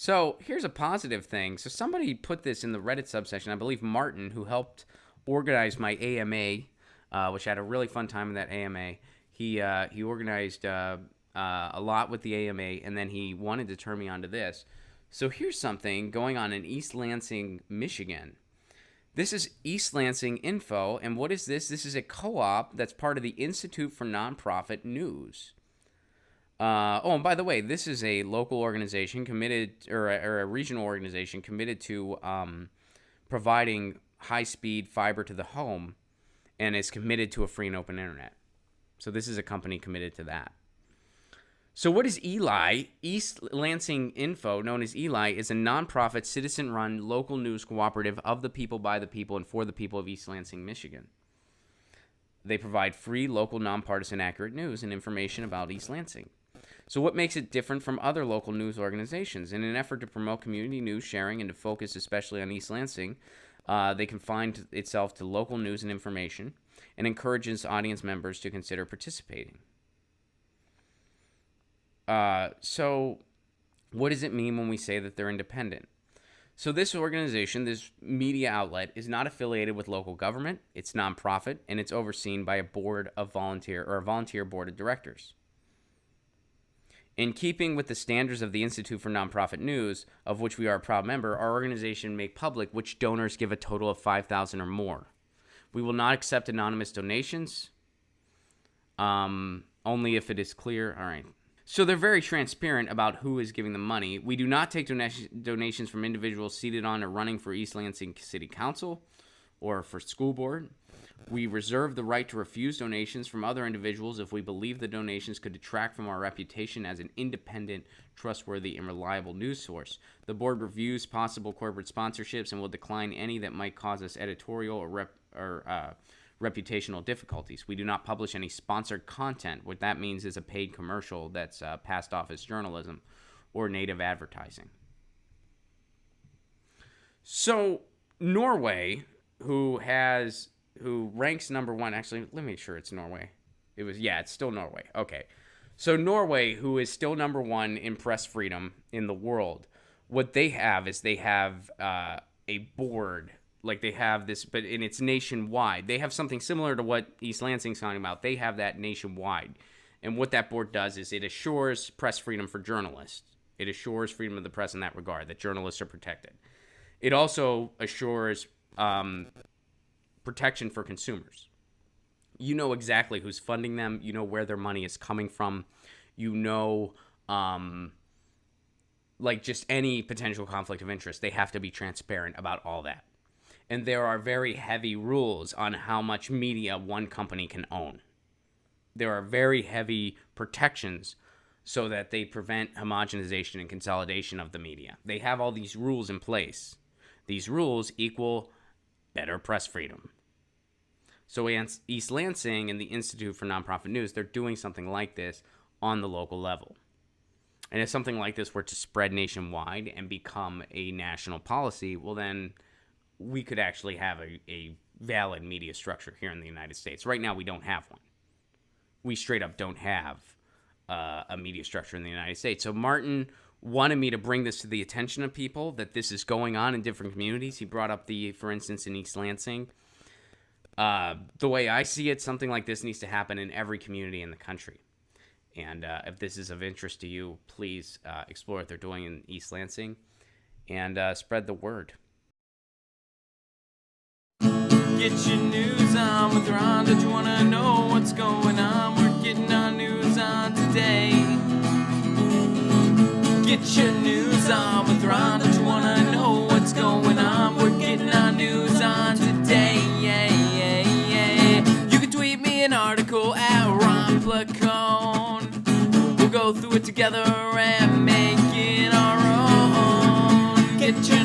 So here's a positive thing. So somebody put this in the Reddit subsection. I believe Martin, who helped organize my AMA, which I had a really fun time in that AMA. He organized a lot with the AMA, and then he wanted to turn me on to this. So here's something going on in East Lansing, Michigan. This is East Lansing Info, and what is this? This is a co-op that's part of the Institute for Nonprofit News. And by the way, this is a local organization committed, or a regional organization committed to providing high-speed fiber to the home, and is committed to a free and open internet. So this is a company committed to that. So what is ELI? East Lansing Info, known as ELI, is a nonprofit, citizen-run local news cooperative of the people, by the people, and for the people of East Lansing, Michigan. They provide free, local, nonpartisan, accurate news and information about East Lansing. So what makes it different from other local news organizations? In an effort to promote community news sharing and to focus especially on East Lansing, they confine itself to local news and information and encourages audience members to consider participating. So what does it mean when we say that they're independent? So this organization, this media outlet, is not affiliated with local government. It's nonprofit, and it's overseen by a volunteer board of directors. In keeping with the standards of the Institute for Nonprofit News, of which we are a proud member, our organization make public which donors give a total of $5,000 or more. We will not accept anonymous donations, only if it is clear. All right. So they're very transparent about who is giving them money. We do not take donations from individuals seated on or running for East Lansing City Council or for school board. We reserve the right to refuse donations from other individuals if we believe the donations could detract from our reputation as an independent, trustworthy, and reliable news source. The board reviews possible corporate sponsorships and will decline any that might cause us editorial or reputational difficulties. We do not publish any sponsored content. What that means is a paid commercial that's passed off as journalism or native advertising. So Norway, who ranks number one, actually, let me make sure it's Norway. It's still Norway. Okay. So Norway, who is still number one in press freedom in the world, what they have is they have a board. Like they have this, and it's nationwide. They have something similar to what East Lansing's talking about. They have that nationwide. And what that board does is it assures press freedom for journalists. It assures freedom of the press in that regard, that journalists are protected. It also assures protection for consumers. You know exactly who's funding them. You know where their money is coming from. You know, like just any potential conflict of interest. They have to be transparent about all that. And there are very heavy rules on how much media one company can own. There are very heavy protections so that they prevent homogenization and consolidation of the media. They have all these rules in place. These rules equal better press freedom. So East Lansing and the Institute for Nonprofit News, they're doing something like this on the local level. And if something like this were to spread nationwide and become a national policy, well then we could actually have a valid media structure here in the United States. Right now, we don't have one. We straight up don't have a media structure in the United States. So Martin wanted me to bring this to the attention of people, that this is going on in different communities. He brought up for instance, in East Lansing. The way I see it, something like this needs to happen in every community in the country. And if this is of interest to you, please explore what they're doing in East Lansing and spread the word. Get your news on with Ron. Don't you want to know what's going on? We're getting our news on today. Get your news on with Ron. Don't you want to know what's going on? We're getting our news on today. You can tweet me an article at Ron Placone. We'll go through it together and make it our own. Get your